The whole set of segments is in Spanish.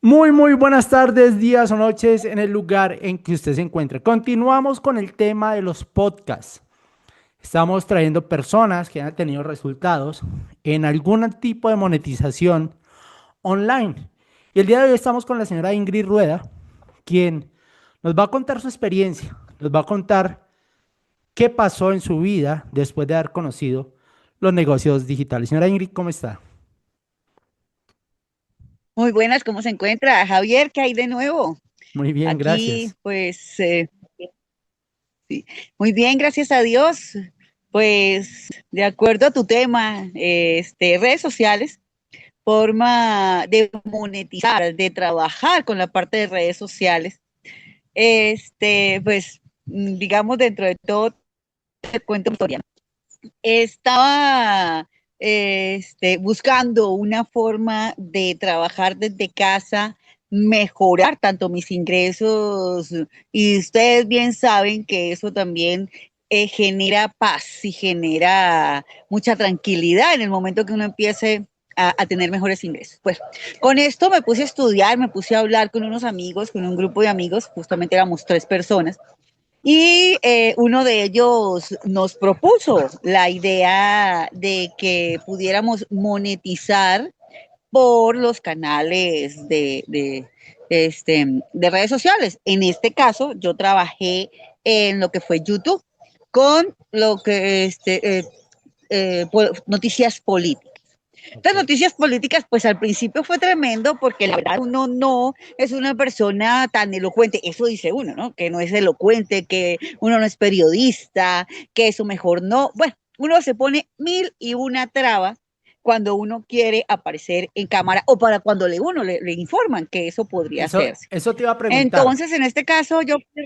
Muy buenas tardes, días o noches en el lugar en que usted se encuentre. Continuamos con el tema de los podcasts. Estamos trayendo personas que han tenido resultados en algún tipo de monetización online. Y el día de hoy estamos con la señora Ingrid Rueda, quien nos va a contar su experiencia, nos va a contar qué pasó en su vida después de haber conocido los negocios digitales. Señora Ingrid, ¿cómo está? Muy buenas, ¿cómo se encuentra? Javier, ¿qué hay de nuevo? Muy bien, Aquí, gracias. pues, sí, muy bien, gracias a Dios. Pues, de acuerdo a tu tema, redes sociales, forma de monetizar, de trabajar con la parte de redes sociales. Pues, digamos, dentro de todo, te cuento una historia. Estaba, buscando una forma de trabajar desde casa, mejorar tanto mis ingresos y ustedes bien saben que eso también genera paz y genera mucha tranquilidad en el momento que uno empiece a tener mejores ingresos. Pues con esto me puse a estudiar, me puse a hablar con unos amigos, con un grupo de amigos, justamente éramos tres personas, y uno de ellos nos propuso la idea de que pudiéramos monetizar por los canales de redes sociales. En este caso, yo trabajé en lo que fue YouTube con lo que noticias políticas. Las Ok. noticias políticas, pues al principio fue tremendo porque la verdad uno no es una persona tan elocuente, eso dice uno, ¿no? Que no es elocuente, que uno no es periodista, que eso mejor no. Bueno, uno se pone mil y una traba cuando uno quiere aparecer en cámara o para cuando le informan que eso podría Eso, hacerse. eso te iba a preguntar. Entonces, en este caso, yo fui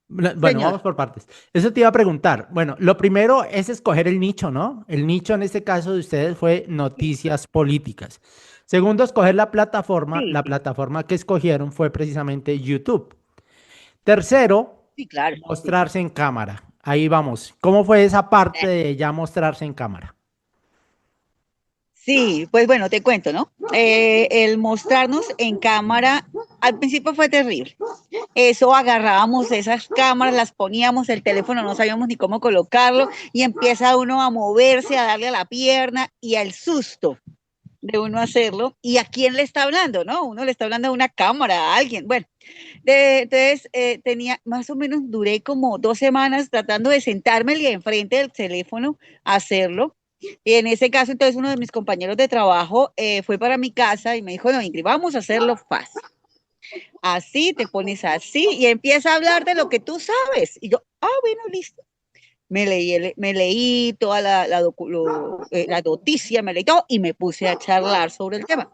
Bueno, señor. vamos por partes. Eso te iba a preguntar. Bueno, lo primero es escoger el nicho, ¿no? El nicho en este caso de ustedes fue noticias políticas. Segundo, escoger la plataforma. Sí, La sí, plataforma que escogieron fue precisamente YouTube. Tercero, sí, claro. Sí. mostrarse en cámara. Ahí vamos. ¿Cómo fue esa parte de ya mostrarse en cámara? Sí, pues bueno, te cuento, ¿no? El mostrarnos en cámara al principio fue terrible. Eso agarrábamos esas cámaras, las poníamos, el teléfono no sabíamos ni cómo colocarlo y empieza uno a moverse, a darle a la pierna y al susto de uno hacerlo. ¿Y a quién le está hablando, no? Uno le está hablando a una cámara, a alguien. Bueno, entonces tenía, más o menos duré como 2 semanas tratando de sentarme enfrente del teléfono a hacerlo. Y en ese caso, entonces uno de mis compañeros de trabajo fue para mi casa y me dijo, no, Ingrid, vamos a hacerlo fácil. Así, te pones así y empieza a hablar de lo que tú sabes. Y yo, bueno, listo. Me leí toda la noticia, me leí todo y me puse a charlar sobre el tema.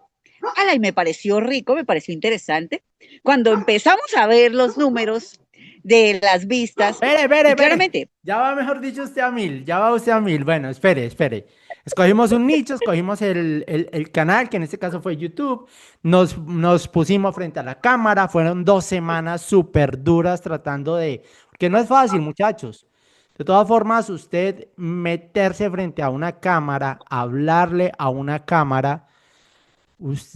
Ala, y me pareció rico, me pareció interesante. Cuando empezamos a ver los números de las vistas, y Espere. claramente, Ya va, mejor dicho, usted a mil. Ya va usted a mil. Bueno, espere. Escogimos un nicho, escogimos el canal, que en este caso fue YouTube. Nos pusimos frente a la cámara. Fueron 2 semanas súper duras tratando de... Porque no es fácil, muchachos. De todas formas, usted meterse frente a una cámara, hablarle a una cámara.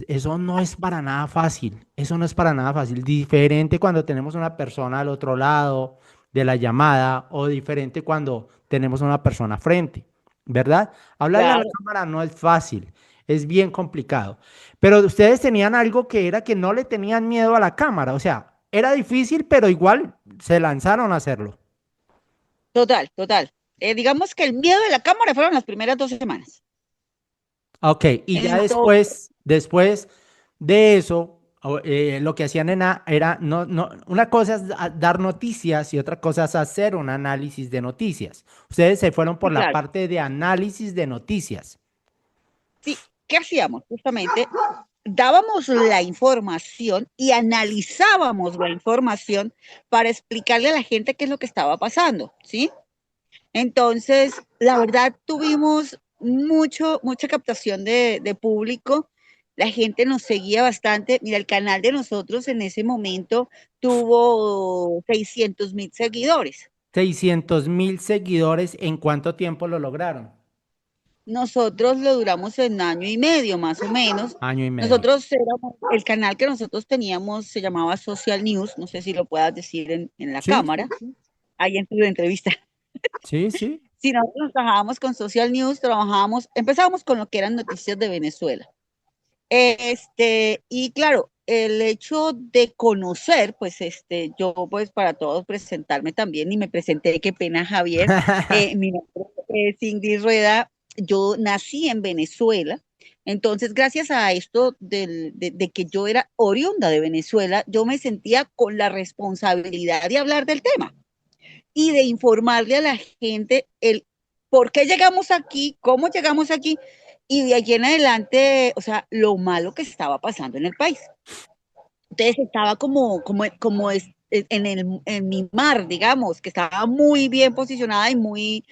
Eso no es para nada fácil, eso no es para nada fácil. Diferente cuando tenemos una persona al otro lado de la llamada o diferente cuando tenemos una persona frente, ¿verdad? Hablarle a la claro, cámara no es fácil, es bien complicado. Pero ustedes tenían algo que era que no le tenían miedo a la cámara, o sea, era difícil, pero igual se lanzaron a hacerlo. total, total. Digamos que el miedo de la cámara fueron las primeras 2 semanas. Ok, y ya Entonces, después de eso, lo que hacían era una cosa es dar noticias y otra cosa es hacer un análisis de noticias. Ustedes se fueron por sí, la claro. parte de análisis de noticias. Sí, ¿qué hacíamos? Justamente dábamos la información y analizábamos la información para explicarle a la gente qué es lo que estaba pasando, ¿sí? Entonces, la verdad, tuvimos mucha captación de público. La gente nos seguía bastante. Mira, el canal de nosotros en ese momento tuvo 600.000 seguidores. 600.000 seguidores, ¿en cuánto tiempo lo lograron? nosotros lo duramos en año y medio, más o menos. Año y medio. Nosotros éramos, el canal que nosotros teníamos se llamaba Social News, no sé si lo puedas decir en la Sí, cámara, sí, sí. ahí en tu entrevista. Sí, sí. Si nosotros trabajábamos con Social News, empezábamos con lo que eran noticias de Venezuela. Y claro, el hecho de conocer, pues yo pues para todos presentarme también, y me presenté, qué pena Javier, mi nombre es Ingrid Rueda, yo nací en Venezuela, entonces gracias a esto de que yo era oriunda de Venezuela, yo me sentía con la responsabilidad de hablar del tema y de informarle a la gente el por qué llegamos aquí, cómo llegamos aquí y de aquí en adelante, o sea, lo malo que estaba pasando en el país. Entonces estaba en mi mar, digamos, que estaba muy bien posicionada y muy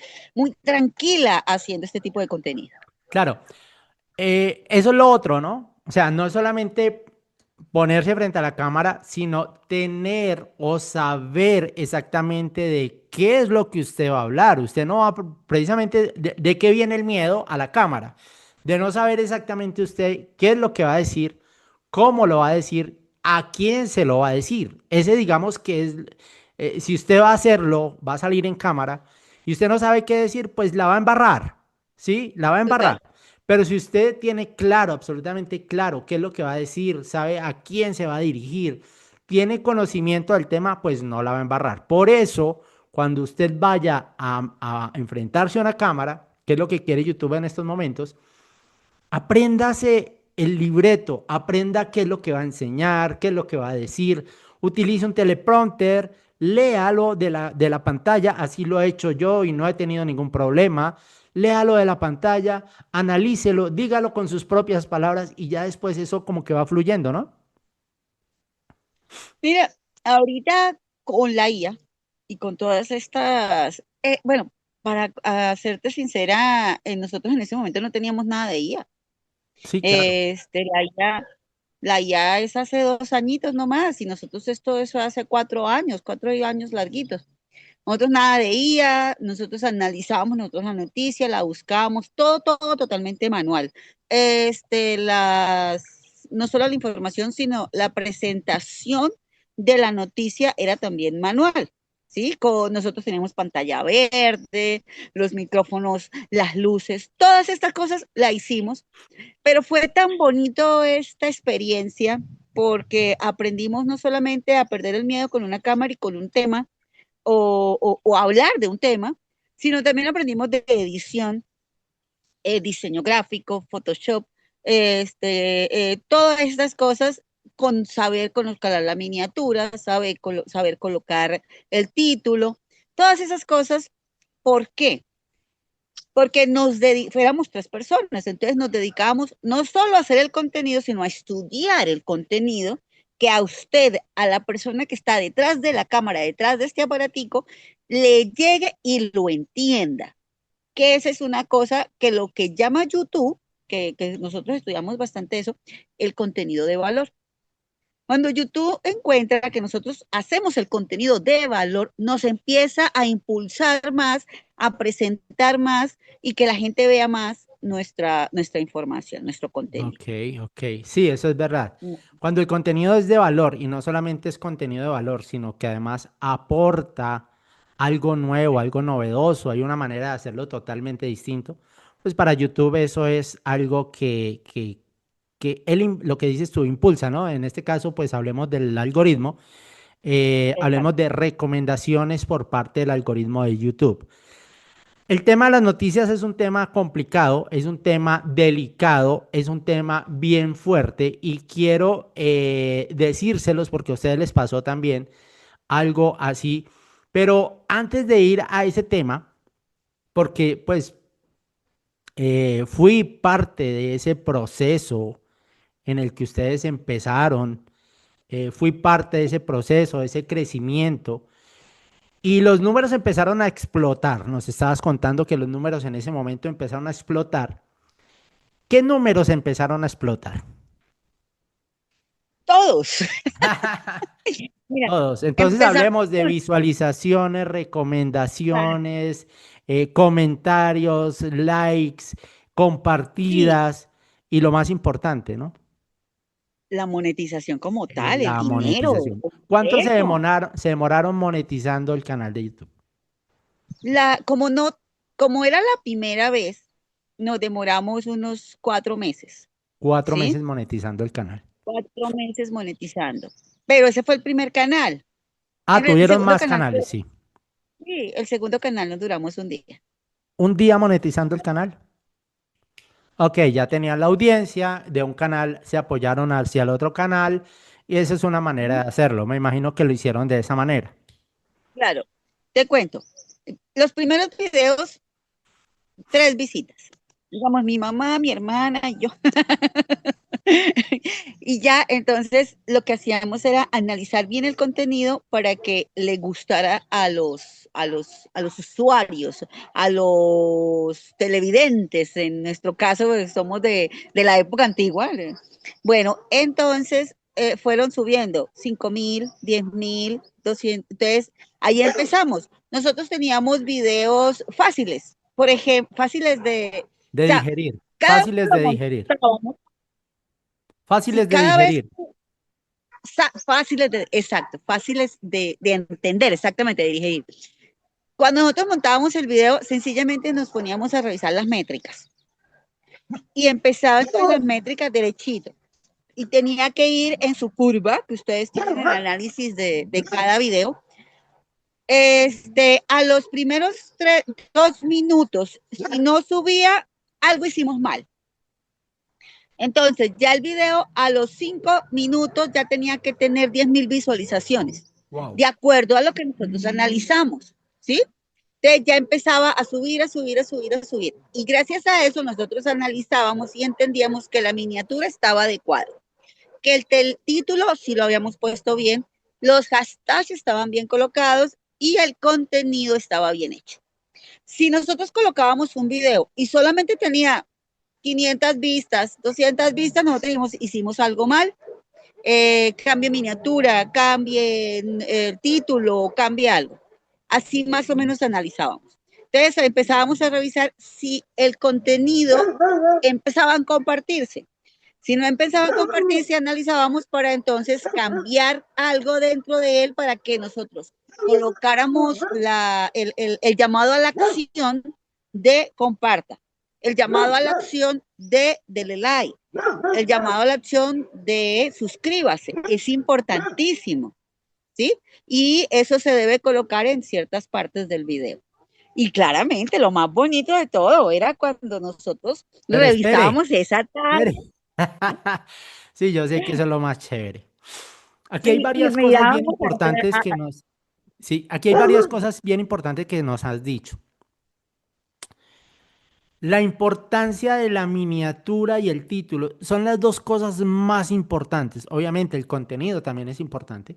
tranquila haciendo este tipo de contenido. Claro. Eso es lo otro, ¿no? O sea, no es solamente ponerse frente a la cámara, sino tener o saber exactamente de qué es lo que usted va a hablar. Usted no va precisamente de qué viene el miedo a la cámara, de no saber exactamente usted qué es lo que va a decir, cómo lo va a decir, a quién se lo va a decir. Ese digamos que es, si usted va a hacerlo, va a salir en cámara y usted no sabe qué decir, pues la va a embarrar, ¿sí? La va a Total. embarrar. Pero si usted tiene claro, absolutamente claro, qué es lo que va a decir, sabe a quién se va a dirigir, tiene conocimiento del tema, pues no la va a embarrar. Por eso, cuando usted vaya a enfrentarse a una cámara, que es lo que quiere YouTube en estos momentos, apréndase el libreto, aprenda qué es lo que va a enseñar, qué es lo que va a decir, utilice un teleprompter, léalo de la pantalla, así lo he hecho yo y no he tenido ningún problema. Léalo de la pantalla, analícelo, dígalo con sus propias palabras y ya después eso como que va fluyendo, ¿no? Mira, ahorita con la IA y con todas estas, bueno, para serte sincera, nosotros en ese momento no teníamos nada de IA. Sí, claro. La IA es hace 2 añitos nomás, y nosotros eso hace 4 años, 4 años larguitos. Nosotros nada de IA, nosotros analizábamos nosotros la noticia, la buscábamos, todo totalmente manual. No solo la información, sino la presentación de la noticia era también manual. ¿Sí? Nosotros teníamos pantalla verde, los micrófonos, las luces, todas estas cosas la hicimos, pero fue tan bonito esta experiencia porque aprendimos no solamente a perder el miedo con una cámara y con un tema, o hablar de un tema, sino también aprendimos de edición, diseño gráfico, Photoshop, todas estas cosas con saber colocar la miniatura, saber colocar el título, todas esas cosas. ¿Por qué? Porque éramos 3 personas, entonces nos dedicábamos no solo a hacer el contenido, sino a estudiar el contenido que a usted, a la persona que está detrás de la cámara, detrás de este aparatico, le llegue y lo entienda. Que esa es una cosa que lo que llama YouTube, que nosotros estudiamos bastante eso, el contenido de valor. Cuando YouTube encuentra que nosotros hacemos el contenido de valor, nos empieza a impulsar más, a presentar más y que la gente vea más nuestra información, nuestro contenido. Ok, ok. Sí, eso es verdad. Cuando el contenido es de valor y no solamente es contenido de valor, sino que además aporta algo nuevo, algo novedoso, hay una manera de hacerlo totalmente distinto, pues para YouTube eso es algo que lo que dices tú impulsa, ¿no? En este caso, pues hablemos del algoritmo, hablemos Exacto. de recomendaciones por parte del algoritmo de YouTube. El tema de las noticias es un tema complicado, es un tema delicado, es un tema bien fuerte y quiero decírselos porque a ustedes les pasó también algo así. Pero antes de ir a ese tema, porque pues fui parte de ese proceso en el que ustedes empezaron, fui parte de ese proceso, de ese crecimiento. Y los números empezaron a explotar. Nos estabas contando que los números en ese momento empezaron a explotar. ¿Qué números empezaron a explotar? Todos. Mira, Todos. Entonces empezamos. hablemos de visualizaciones, recomendaciones, comentarios, likes. Sí, compartidas y lo más importante, ¿no? la monetización como tal, el La dinero, monetización. el ¿Cuánto ingreso. se demoraron monetizando el canal de YouTube? Como no, como era la primera vez, nos demoramos unos 4 meses, 4 meses ¿sí? monetizando el canal. 4 meses monetizando. Pero ese fue el primer canal. Ah, El tuvieron segundo más canal, canales, sí. sí, el segundo canal nos duramos un día. Un día monetizando el canal. Ok, ya tenían la audiencia de un canal, se apoyaron hacia el otro canal y esa es una manera de hacerlo. Me imagino que lo hicieron de esa manera. Claro, te cuento. Los primeros videos, 3 visitas. Digamos, mi mamá, mi hermana y yo. Y ya, entonces, lo que hacíamos era analizar bien el contenido para que le gustara a los usuarios, a los televidentes. En nuestro caso, pues, somos de la época antigua. Bueno, entonces fueron subiendo 5.000, 10.000, 200. Entonces, ahí empezamos. Nosotros teníamos videos fáciles, por ejemplo, fáciles de, De o sea, digerir, cada vez fáciles que lo de digerir, montábamos, sí, fáciles de cada vez digerir. fáciles de, exacto, fáciles de entender, exactamente, de digerir. Cuando nosotros montábamos el video, sencillamente nos poníamos a revisar las métricas y empezaban con las métricas derechito. Y tenía que ir en su curva, que ustedes tienen el análisis de cada video. A los primeros 2 minutos, si no subía, algo hicimos mal. Entonces, ya el video a los 5 minutos ya tenía que tener 10.000 visualizaciones, Wow. de acuerdo a lo que nosotros analizamos, ¿sí? Entonces ya empezaba a subir, a subir, a subir, a subir. Y gracias a eso nosotros analizábamos y entendíamos que la miniatura estaba adecuada, que el título sí lo habíamos puesto bien, los hashtags estaban bien colocados y el contenido estaba bien hecho. Si nosotros colocábamos un video y solamente tenía 500 vistas, 200 vistas, nosotros hicimos algo mal, cambie miniatura, cambie el título, cambie algo. Así más o menos analizábamos. Entonces empezábamos a revisar si el contenido empezaba a compartirse. Si no empezaba a compartirse, analizábamos para entonces cambiar algo dentro de él para que nosotros colocáramos el llamado a la acción de comparta, el llamado a la acción de dele like, el llamado a la acción de suscríbase. Es importantísimo, ¿sí? Y eso se debe colocar en ciertas partes del video. Y claramente lo más bonito de todo era cuando nosotros Pero espere, revisábamos esa tabla. espere. Sí, yo sé que eso es lo más chévere. Aquí hay Y varias cosas bien mirábamos importantes que nos, sí, aquí hay varias cosas bien importantes que nos has dicho. La importancia de la miniatura y el título son las dos cosas más importantes. Obviamente el contenido también es importante,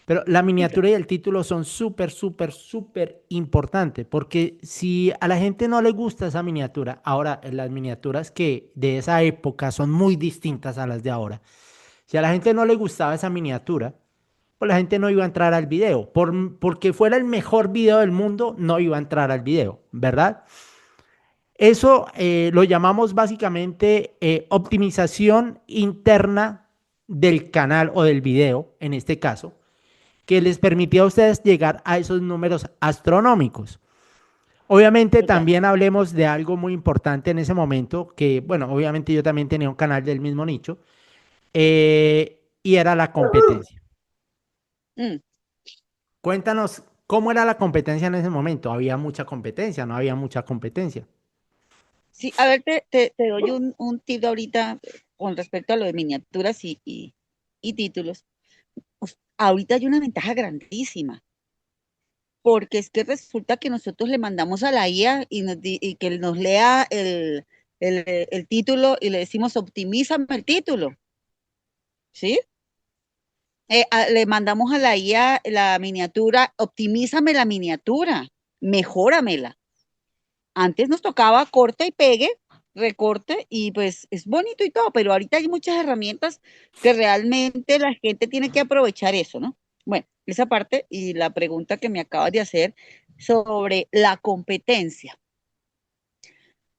pero la miniatura y el título son súper, súper, súper importantes porque si a la gente no le gusta esa miniatura, ahora las miniaturas que de esa época son muy distintas a las de ahora. Si a la gente no le gustaba esa miniatura, pues la gente no iba a entrar al video. Porque fuera el mejor video del mundo, no iba a entrar al video, ¿verdad? Eso lo llamamos básicamente optimización interna del canal o del video, en este caso, que les permitió a ustedes llegar a esos números astronómicos. Obviamente total. también hablemos de algo muy importante en ese momento, que bueno, obviamente yo también tenía un canal del mismo nicho, y era la competencia. Mm. Cuéntanos cómo era la competencia en ese momento. ¿Había mucha competencia? ¿No había mucha competencia? Sí, a ver, te doy un tip ahorita con respecto a lo de miniaturas y títulos. Pues, ahorita hay una ventaja grandísima, porque es que resulta que nosotros le mandamos a la IA y que nos lea el título y le decimos, optimízame el título, ¿sí? Le mandamos a la IA la miniatura, optimízame la miniatura, mejóramela. Antes nos tocaba corte y pegue, recorte, y pues es bonito y todo, pero ahorita hay muchas herramientas que realmente la gente tiene que aprovechar eso, ¿no? Bueno, esa parte y la pregunta que me acabas de hacer sobre la competencia.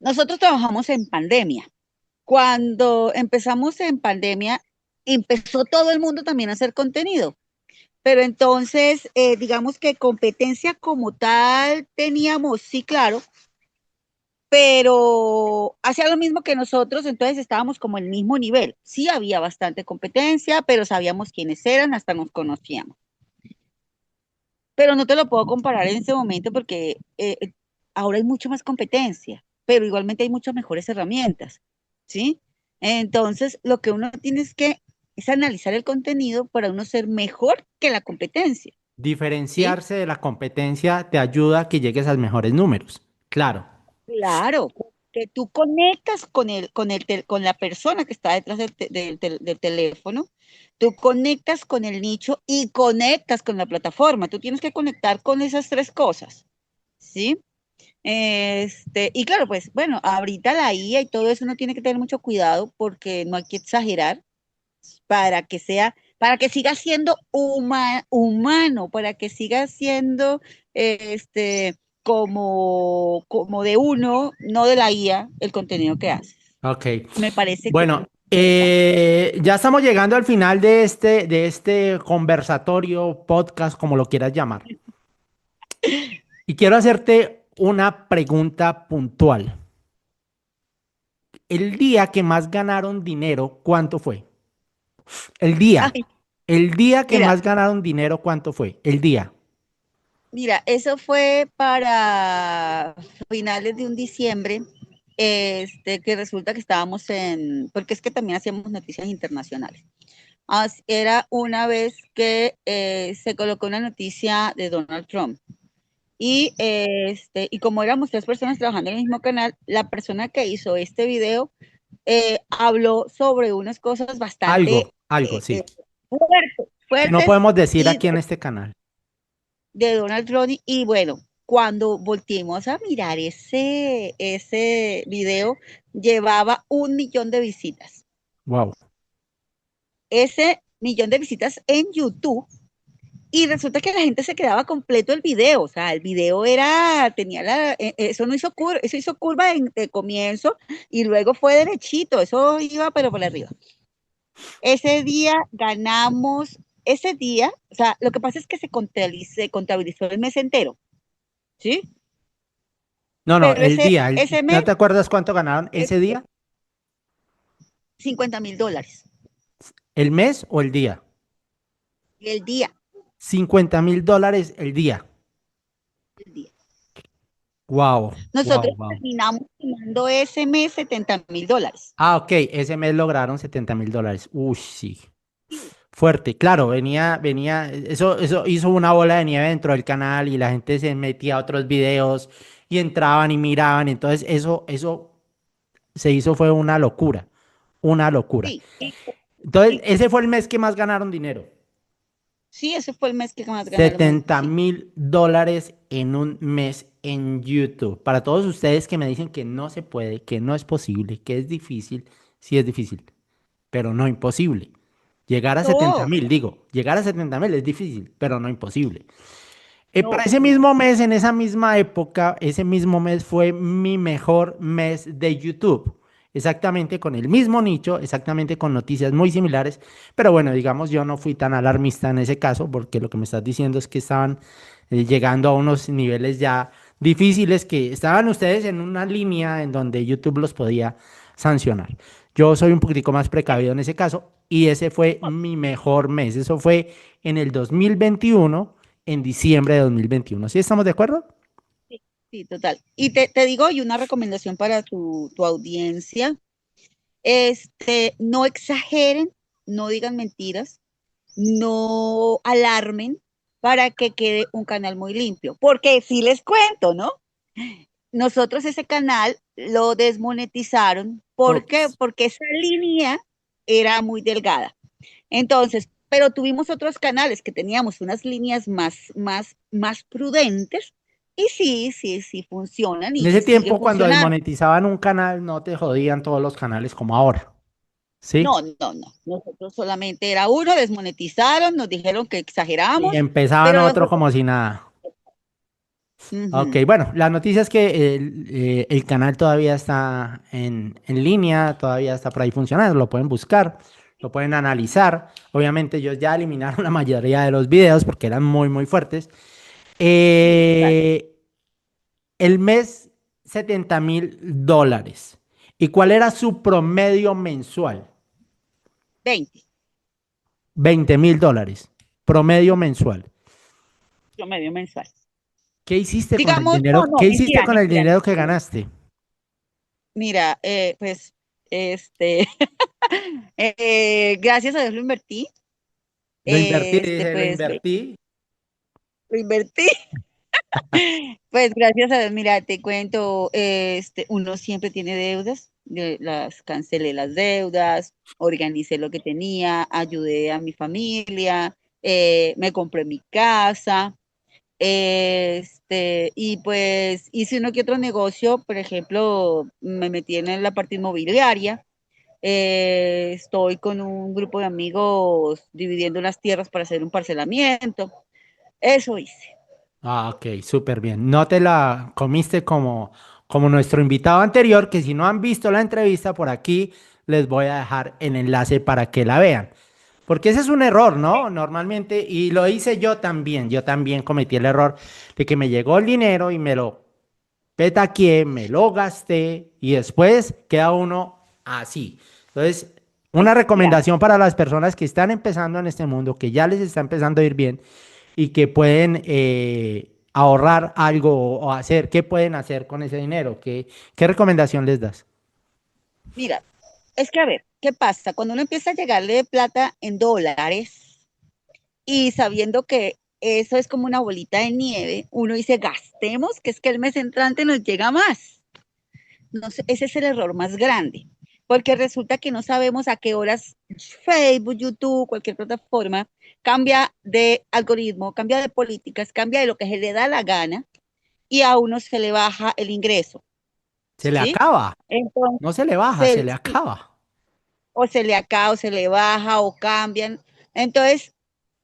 nosotros trabajamos en pandemia. Cuando empezamos en pandemia, empezó todo el mundo también a hacer contenido. Pero entonces, digamos que competencia como tal teníamos, sí, claro, pero hacía lo mismo que nosotros, entonces estábamos como en el mismo nivel. Sí había bastante competencia, pero sabíamos quiénes eran, hasta nos conocíamos. Pero no te lo puedo comparar en este momento porque ahora hay mucho más competencia, pero igualmente hay muchas mejores herramientas, ¿sí? Entonces, lo que uno tiene es analizar el contenido para uno ser mejor que la competencia, ¿sí? Diferenciarse de la competencia te ayuda a que llegues a mejores números. Claro. Claro, que tú conectas con la persona que está detrás del teléfono, tú conectas con el nicho y conectas con la plataforma. Tú tienes que conectar con esas tres cosas, ¿sí? Y claro, pues bueno, ahorita la IA y todo eso uno tiene que tener mucho cuidado porque no hay que exagerar para que siga siendo humano, para que siga siendo como de uno, no de la IA, el contenido que hace. Ok. Me parece que Bueno, es importante. ya estamos llegando al final de este conversatorio, podcast, como lo quieras llamar. Y quiero hacerte una pregunta puntual. El día que más ganaron dinero, ¿cuánto fue? El día. Ay, El día que mira, más ganaron dinero, ¿cuánto fue? El día. mira, eso fue para finales de un diciembre, que resulta que estábamos porque es que también hacíamos noticias internacionales. Era una vez que se colocó una noticia de Donald Trump. Y como éramos tres personas trabajando en el mismo canal, la persona que hizo este video habló sobre unas cosas bastante Algo, sí. Que no fuertes podemos decir y aquí en este canal. de Donald Trump. Y bueno, cuando volteamos a mirar ese video, llevaba 1 millón de visitas. Wow. Ese millón de visitas en YouTube. Y resulta que la gente se quedaba completo el video, o sea, el video eso no hizo curva, eso hizo curva de comienzo y luego fue derechito, eso iba pero por arriba. Ese día ganamos, ese día, o sea, lo que pasa es que se contabilizó el mes entero, ¿sí? No, no, Pero el día. ese ¿No mes, te acuerdas cuánto ganaron ese día? $50,000, ¿El mes o el día? el día, $50.000 el día. el día. Wow, wow, Nosotros wow. terminamos ganando ese mes $70,000. Ah, ok, ese mes lograron $70.000. Uy, sí. Fuerte, claro, eso hizo una bola de nieve dentro del canal y la gente se metía a otros videos y entraban y miraban. Entonces, eso se hizo, fue una locura, una locura. Sí, Entonces, sí, ese fue el mes que más ganaron dinero. sí, ese fue el mes que más ganamos, setenta sí. mil dólares en un mes en YouTube. Para todos ustedes que me dicen que no se puede, que no es posible, que es difícil, sí es difícil, pero no imposible. Llegar a setenta No, mil, digo, llegar a 70.000 es difícil, pero no imposible. Para no, ese no. mismo mes, en esa misma época, ese mismo mes fue mi mejor mes de YouTube. Exactamente con el mismo nicho, exactamente con noticias muy similares. Pero bueno, digamos, yo no fui tan alarmista en ese caso, porque lo que me estás diciendo es que estaban llegando a unos niveles ya difíciles, que estaban ustedes en una línea en donde YouTube los podía sancionar. Yo soy un poquitico más precavido en ese caso y ese fue mi mejor mes. Eso fue en el 2021, en diciembre de 2021. ¿Sí estamos de acuerdo? Sí, sí, total. Y te digo, y una recomendación para tu audiencia, no exageren, no digan mentiras, no alarmen para que quede un canal muy limpio. Porque si les cuento, ¿no? Nosotros ese canal lo desmonetizaron. ¿Por qué? Ops. Porque esa línea era muy delgada. Entonces, pero tuvimos otros canales que teníamos unas líneas más prudentes y sí, sí, sí funcionan En y ese siguen tiempo, cuando funcionando. desmonetizaban un canal, no te jodían todos los canales como ahora. ¿Sí? No, no, no. Nosotros solamente era uno, desmonetizaron, nos dijeron que Y exageramos, empezaban pero otro nosotros como si nada. Ok, Ujú. bueno, la noticia es que el canal todavía está en línea, todavía está por ahí funcionando, lo pueden buscar, lo pueden analizar. Obviamente ellos ya eliminaron la mayoría de los videos porque eran muy, muy fuertes. Sí, total. Eh, el mes, $70.000. ¿Y cuál era su promedio mensual? 20 $20.000. Promedio mensual. promedio mensual. ¿Qué hiciste con el Digamos, dinero? no, no, ¿Qué hiciste mentira, con el mentira, dinero que mentira. ganaste? Mira, pues, este, gracias a Dios lo invertí. Lo invertí, dije, lo Pues, invertí. lo invertí. Pues gracias a Dios, mira, te cuento, uno siempre tiene deudas, las cancelé las deudas, organicé lo que tenía, ayudé a mi familia, me compré mi casa, y pues hice uno que otro negocio, por ejemplo, me metí en la parte inmobiliaria, estoy con un grupo de amigos dividiendo las tierras para hacer un parcelamiento, eso hice. Ah, ok, súper bien. No te la comiste como nuestro invitado anterior, que si no han visto la entrevista por aquí, les voy a dejar el enlace para que la vean. Porque ese es un error, ¿no? Normalmente, y lo hice yo también cometí el error de que me llegó el dinero y me lo petaqueé, me lo gasté y después queda uno así. Entonces, una Mira, recomendación para las personas que están empezando en este mundo, que ya les está empezando a ir bien y que pueden ahorrar algo o hacer, ¿qué pueden hacer con ese dinero? ¿Qué recomendación les das? mira, es que a ver, ¿qué pasa? Cuando uno empieza a llegarle plata en dólares y sabiendo que eso es como una bolita de nieve, uno dice, gastemos, que es que el mes entrante nos llega más. No sé, ese es el error más grande, porque resulta que no sabemos a qué horas Facebook, YouTube, cualquier plataforma cambia de algoritmo, cambia de políticas, cambia de lo que se le da la gana y a uno se le baja el ingreso, Se le ¿sí? acaba, Entonces, no se le baja, se le sí, acaba. o se le acaba, o se le baja, o cambian. Entonces,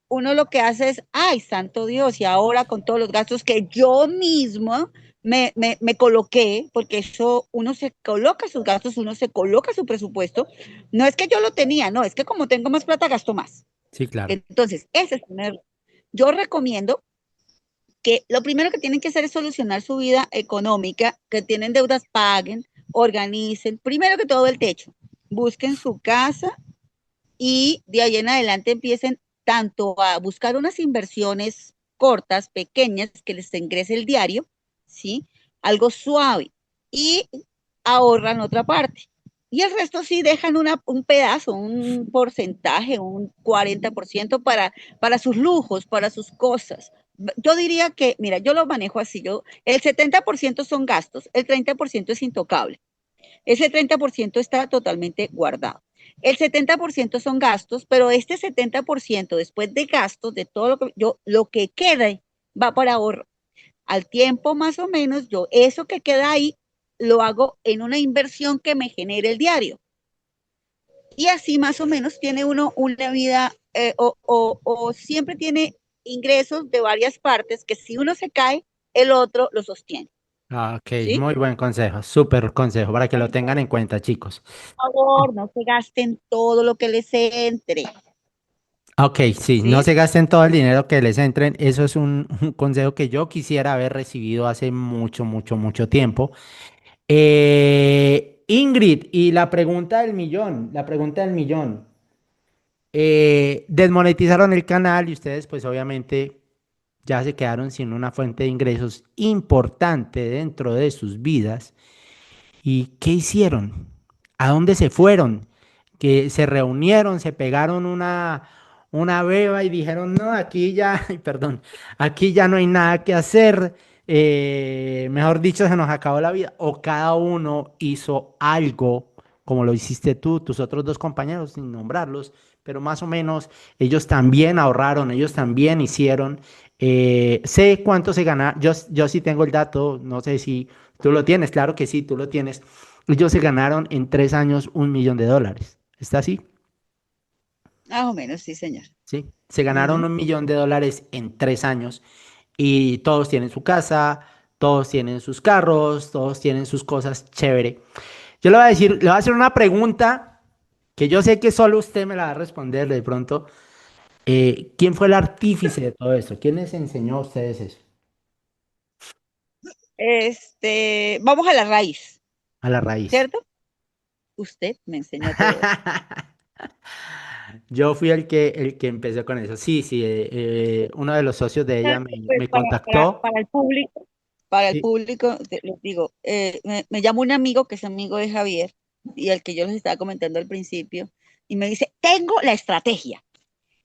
uno lo que hace es, ay, santo Dios, y ahora con todos los gastos que yo mismo me coloqué, porque eso uno se coloca sus gastos, uno se coloca su presupuesto. No es que yo lo tenía, no, es que como tengo más plata, gasto más. Sí, claro. Entonces, ese es un error. Yo recomiendo que lo primero que tienen que hacer es solucionar su vida económica, que tienen deudas, paguen, organicen, primero que todo el techo, busquen su casa y de ahí en adelante empiecen tanto a buscar unas inversiones cortas, pequeñas, que les ingrese el diario, ¿sí? Algo suave y ahorran otra parte. Y el resto sí dejan un pedazo, un porcentaje, un 40% para sus lujos, para sus cosas. Yo diría que, mira, yo lo manejo así, el 70% son gastos, el 30% es intocable. Ese 30% está totalmente guardado. El 70% son gastos, pero este 70% después de gastos, de todo lo que quede, va para ahorro. Al tiempo más o menos, yo eso que queda ahí lo hago en una inversión que me genere el diario. Y así más o menos tiene uno una vida o siempre tiene ingresos de varias partes que si uno se cae, el otro lo sostiene. Ah, ok, ¿Sí? muy buen consejo, súper consejo para que lo tengan en cuenta, chicos. Por favor, no se gasten todo lo que les entre. Ok, sí, no ¿Sí? se gasten todo el dinero que les entren. Eso es un consejo que yo quisiera haber recibido hace mucho, mucho, mucho tiempo. Ingrid, y la pregunta del millón, la pregunta del millón. Desmonetizaron el canal y ustedes pues obviamente ya se quedaron sin una fuente de ingresos importante dentro de sus vidas. ¿Y qué hicieron? ¿A dónde se fueron? Que se reunieron, se pegaron una beba y dijeron, no, aquí ya, ay, perdón, aquí ya no hay nada que hacer. Mejor dicho, se nos acabó la vida. O cada uno hizo algo, como lo hiciste tú, tus otros dos compañeros, sin nombrarlos, pero más o menos ellos también ahorraron, ellos también hicieron. Sé cuánto se gana, yo sí tengo el dato, no sé si tú lo tienes, claro que sí, tú lo tienes. Ellos se ganaron en 3 años $1.000.000. ¿Está así? Más o menos, sí, señor. Sí. Se ganaron Ujú. $1.000.000 en 3 años. y todos tienen su casa, todos tienen sus carros, todos tienen sus cosas chévere. Yo le voy a decir, le voy a hacer una pregunta que yo sé que solo usted me la va a responder de pronto. ¿Quién fue el artífice de todo esto? ¿Quién les enseñó a ustedes eso? Vamos a la raíz, A la raíz. ¿cierto? Usted me enseñó todo eso. Yo fui el que empezó con eso. Sí, sí, uno de los socios de ella Pues me contactó. para el Sí. público, les digo, me llama un amigo que es amigo de Javier y el que yo les estaba comentando al principio, y me dice, tengo la estrategia,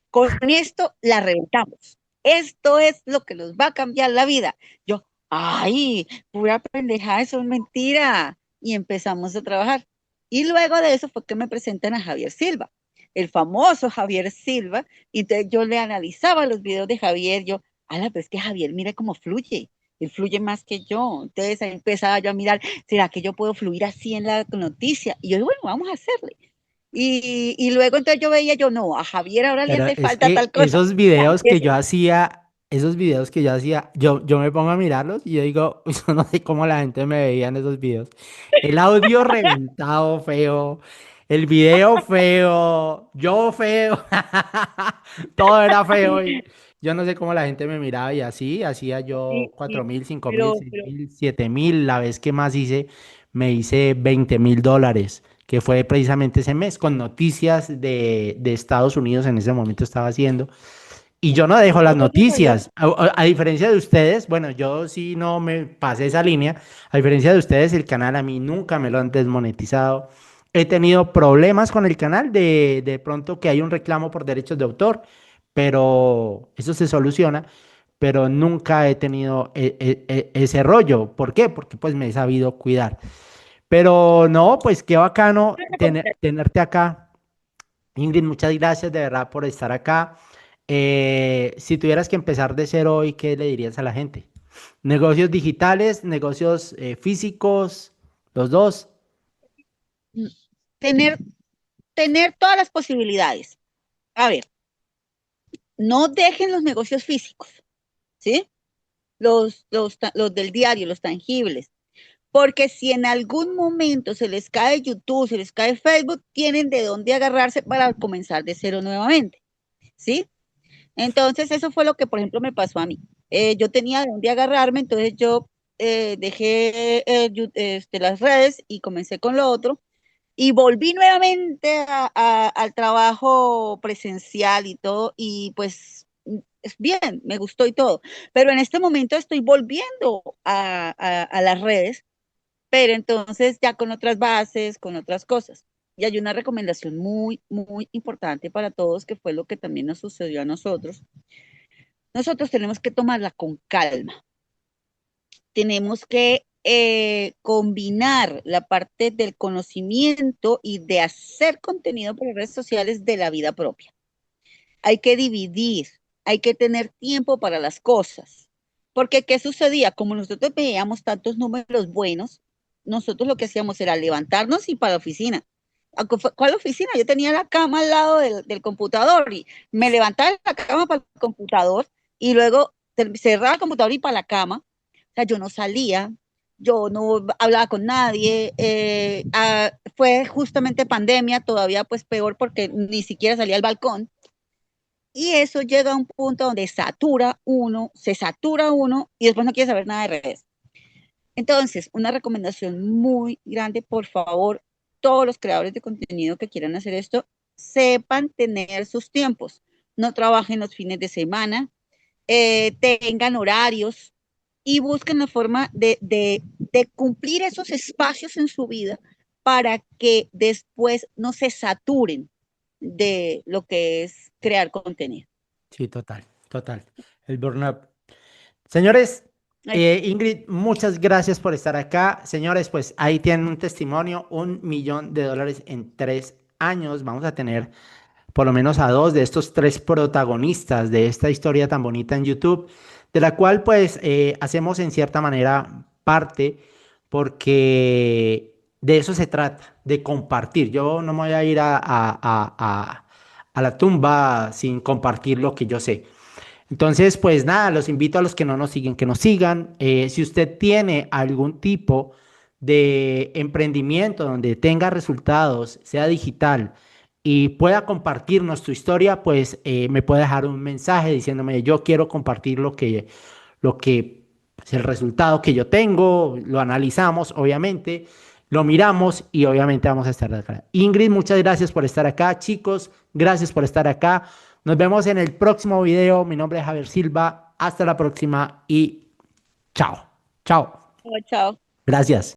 con esto la reventamos. Esto es lo que nos va a cambiar la vida. Yo, ay, pura pendejada, eso es mentira. Y empezamos a trabajar. Y luego de eso fue que me presentan a Javier Silva, el famoso Javier Silva. Y entonces yo le analizaba los videos de Javier, yo, ala, pues es que Javier, mira cómo fluye. Él fluye más que yo. Entonces ahí empezaba yo a mirar, ¿será que yo puedo fluir así en la noticia? Y yo, bueno, vamos a hacerle. Y luego entonces yo veía, yo no, a Javier ahora le Pero hace es falta que tal cosa. esos videos que yo hacía, yo me pongo a mirarlos y yo digo, yo no sé cómo la gente me veía en esos videos. El audio reventado, feo. El video feo. Yo feo. Todo era feo y yo no sé cómo la gente me miraba y así hacía Sí, yo sí, 4.000, 5.000, pero, seis pero mil, 7.000. La vez que más hice, me hice $20.000, que fue precisamente ese mes, con noticias de Estados Unidos en ese momento estaba haciendo. Y yo no dejo las nosotros allá, noticias. A diferencia de ustedes, bueno, yo sí no me pasé esa línea. A diferencia de ustedes, el canal a mí nunca me lo han desmonetizado. He tenido problemas con el canal de pronto que hay un reclamo por derechos de autor, pero eso se soluciona. Pero nunca he tenido ese rollo. ¿Por qué? Porque pues me he sabido cuidar. Pero no, pues qué bacano tenerte acá. Ingrid, muchas gracias de verdad por estar acá. Si tuvieras que empezar de cero hoy, ¿qué le dirías a la gente? Negocios digitales, negocios físicos, los dos. tener, tener todas las posibilidades. A ver, no dejen los negocios físicos, ¿sí? Los del diario, los tangibles. Porque si en algún momento se les cae YouTube, se les cae Facebook, tienen de dónde agarrarse para comenzar de cero nuevamente, ¿sí? Entonces, eso fue lo que, por ejemplo, me pasó a mí. Yo tenía de dónde agarrarme, entonces yo dejé las redes y comencé con lo otro. Y volví nuevamente al trabajo presencial y todo, y pues es bien, me gustó y todo. Pero en este momento estoy volviendo a las redes, pero entonces ya con otras bases, con otras cosas. Y hay una recomendación muy, muy importante para todos, que fue lo que también nos sucedió a nosotros. Nosotros tenemos que tomarla con calma, tenemos que combinar la parte del conocimiento y de hacer contenido por redes sociales de la vida propia. Hay que dividir, hay que tener tiempo para las cosas. Porque, ¿qué sucedía? Como nosotros veíamos tantos números buenos, nosotros lo que hacíamos era levantarnos y para la oficina. ¿Cuál oficina? Yo tenía la cama al lado del computador y me levantaba de la cama para el computador y luego cerraba el computador y para la cama. O sea, yo no salía, yo no hablaba con nadie. Fue justamente pandemia, todavía pues peor porque ni siquiera salía al balcón. Y eso llega a un punto donde se satura uno y después no quiere saber nada de redes. Entonces, una recomendación muy grande, por favor, todos los creadores de contenido que quieran hacer esto, sepan tener sus tiempos. No trabajen los fines de semana, tengan horarios y busquen la forma de cumplir esos espacios en su vida para que después no se saturen de lo que es crear contenido. Sí, total, total. El burnout. Señores, Ay, Ingrid, muchas gracias por estar acá. Señores, pues ahí tienen un testimonio, $1.000.000 en 3 años. Vamos a tener por lo menos a dos de estos tres protagonistas de esta historia tan bonita en YouTube, de la cual pues hacemos en cierta manera parte, porque de eso se trata, de compartir. Yo no me voy a ir a la tumba sin compartir lo que yo sé. Entonces, pues nada, los invito a los que no nos siguen, que nos sigan. Si usted tiene algún tipo de emprendimiento donde tenga resultados, sea digital, y pueda compartirnos tu historia, pues me puede dejar un mensaje diciéndome, yo quiero compartir pues, el resultado que yo tengo, lo analizamos, obviamente, lo miramos y obviamente vamos a estar de acá. Ingrid, muchas gracias por estar acá, chicos, gracias por estar acá. Nos vemos en el próximo video. Mi nombre es Javier Silva. Hasta la próxima y chao. Chao. Chao, chao. Gracias.